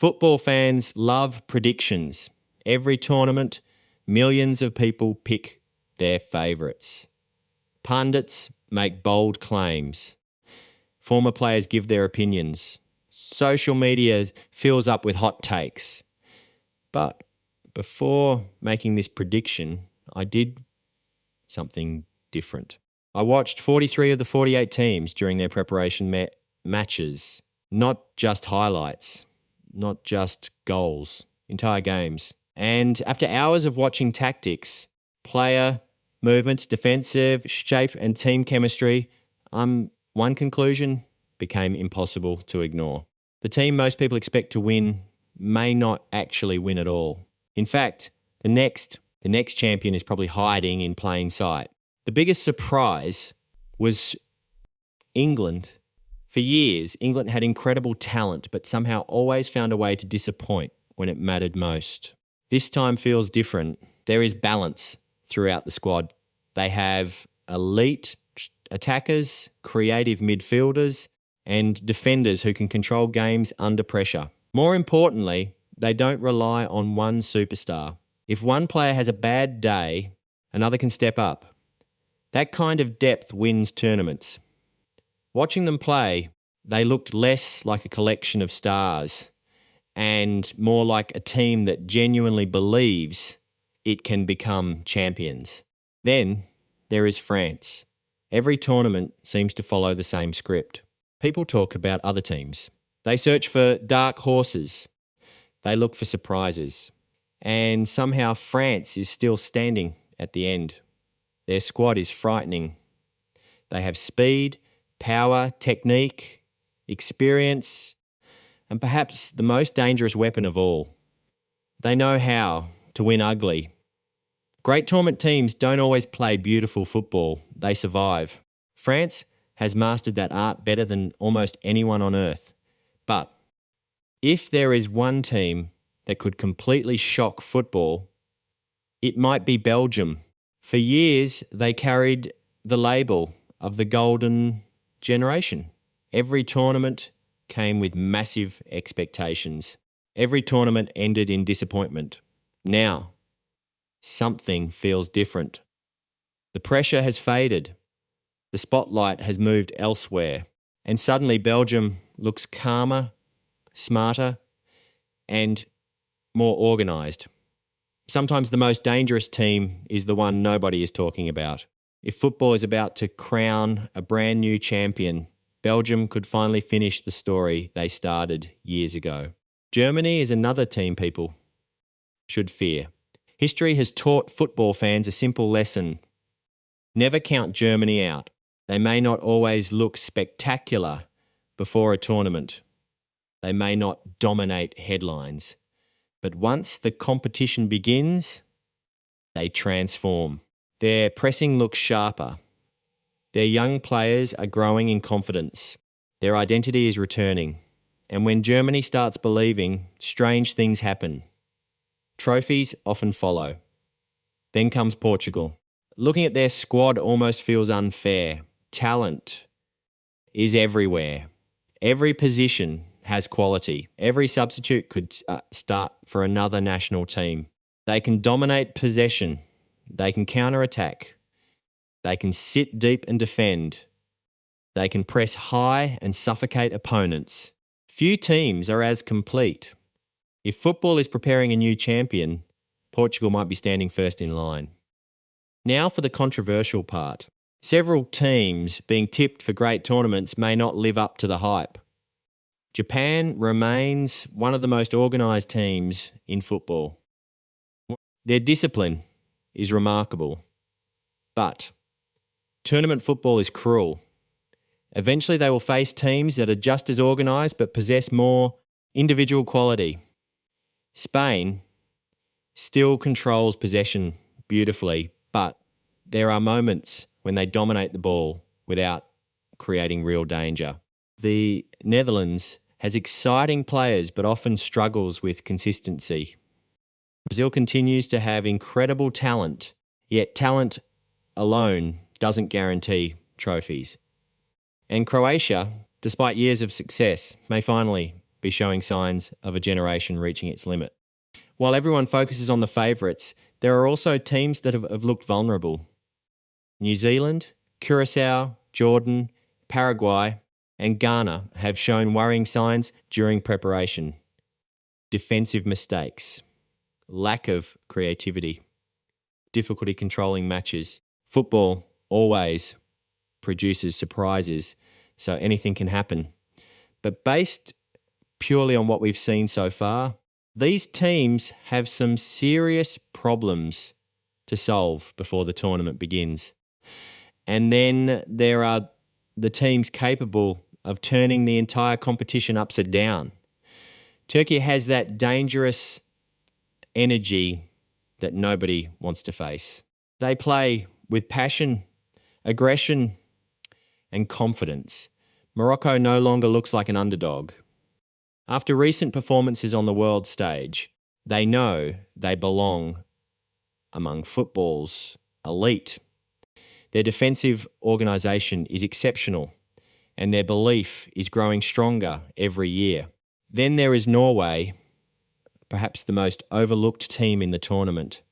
Football fans love predictions. Every tournament, millions of people pick their favourites. Pundits make bold claims. Former players give their opinions. Social media fills up with hot takes. But before making this prediction, I did something different. I watched 43 of the 48 teams during their preparation matches. Not just highlights, not just goals, entire games. And after hours of watching tactics, player movements, defensive shape and team chemistry, one conclusion became impossible to ignore. The team most people expect to win may not actually win at all. In fact, the next champion is probably hiding in plain sight. The biggest surprise was England. For years, England had incredible talent, but somehow always found a way to disappoint when it mattered most. This time feels different. There is balance throughout the squad. They have elite attackers, creative midfielders, and defenders who can control games under pressure. More importantly, they don't rely on one superstar. If one player has a bad day, another can step up. That kind of depth wins tournaments. Watching them play, they looked less like a collection of stars and more like a team that genuinely believes it can become champions. Then there is France. Every tournament seems to follow the same script. People talk about other teams. They search for dark horses. They look for surprises. And somehow France is still standing at the end. Their squad is frightening. They have speed, power, technique, experience, and perhaps the most dangerous weapon of all. They know how to win ugly. Great tournament teams don't always play beautiful football. They survive. France has mastered that art better than almost anyone on earth. But if there is one team that could completely shock football, it might be Belgium. For years, they carried the label of the golden generation. Every tournament came with massive expectations. Every tournament ended in disappointment. Now, something feels different. The pressure has faded. The spotlight has moved elsewhere. And suddenly Belgium looks calmer, smarter, and more organised. Sometimes the most dangerous team is the one nobody is talking about. If football is about to crown a brand new champion, Belgium could finally finish the story they started years ago. Germany is another team people should fear. History has taught football fans a simple lesson. Never count Germany out. They may not always look spectacular before a tournament. They may not dominate headlines. But once the competition begins, they transform. Their pressing looks sharper. Their young players are growing in confidence. Their identity is returning. And when Germany starts believing, strange things happen. Trophies often follow. Then comes Portugal. Looking at their squad almost feels unfair. Talent is everywhere. Every position has quality. Every substitute could start for another national team. They can dominate possession. They can counter-attack. They can sit deep and defend. They can press high and suffocate opponents. Few teams are as complete. If football is preparing a new champion, Portugal might be standing first in line. Now for the controversial part. Several teams being tipped for great tournaments may not live up to the hype. Japan remains one of the most organised teams in football. Their discipline is remarkable. But tournament football is cruel. Eventually they will face teams that are just as organised but possess more individual quality. Spain still controls possession beautifully, but there are moments when they dominate the ball without creating real danger. The Netherlands has exciting players but often struggles with consistency. Brazil continues to have incredible talent, yet talent alone doesn't guarantee trophies. And Croatia, despite years of success, may finally be showing signs of a generation reaching its limit. While everyone focuses on the favourites, there are also teams that have looked vulnerable. New Zealand, Curacao, Jordan, Paraguay, and Ghana have shown worrying signs during preparation. Defensive mistakes, lack of creativity, difficulty controlling matches. Football always produces surprises, so anything can happen. But based purely on what we've seen so far, these teams have some serious problems to solve before the tournament begins. And then there are the teams capable of turning the entire competition upside down. Turkey has that dangerous energy that nobody wants to face. They play with passion, aggression, and confidence. Morocco no longer looks like an underdog. After recent performances on the world stage, they know they belong among football's elite. Their defensive organisation is exceptional, and their belief is growing stronger every year. Then there is Norway, perhaps the most overlooked team in the tournament.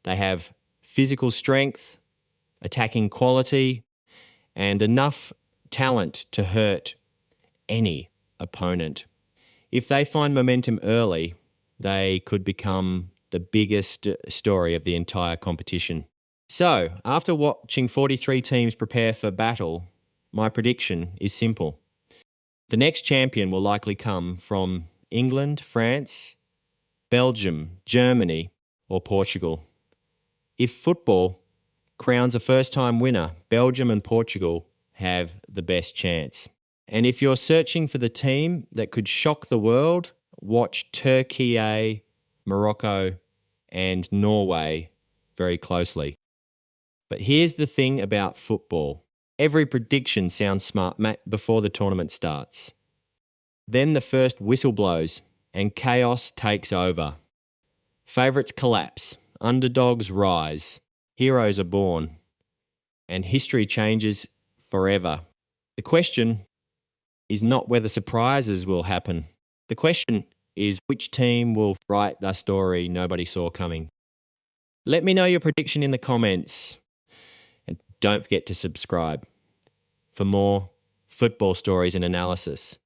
They have physical strength, attacking quality, and enough talent to hurt any opponent. If they find momentum early, they could become the biggest story of the entire competition. So, after watching 43 teams prepare for battle, my prediction is simple. The next champion will likely come from England, France, Belgium, Germany, or Portugal. If football crowns a first-time winner, Belgium and Portugal have the best chance. And if you're searching for the team that could shock the world, watch Turkey, Morocco, and Norway very closely. But here's the thing about football. Every prediction sounds smart before the tournament starts. Then the first whistle blows and chaos takes over. Favourites collapse, underdogs rise, heroes are born, and history changes forever. The question is not whether surprises will happen. The question is which team will write the story nobody saw coming. Let me know your prediction in the comments. And don't forget to subscribe for more football stories and analysis.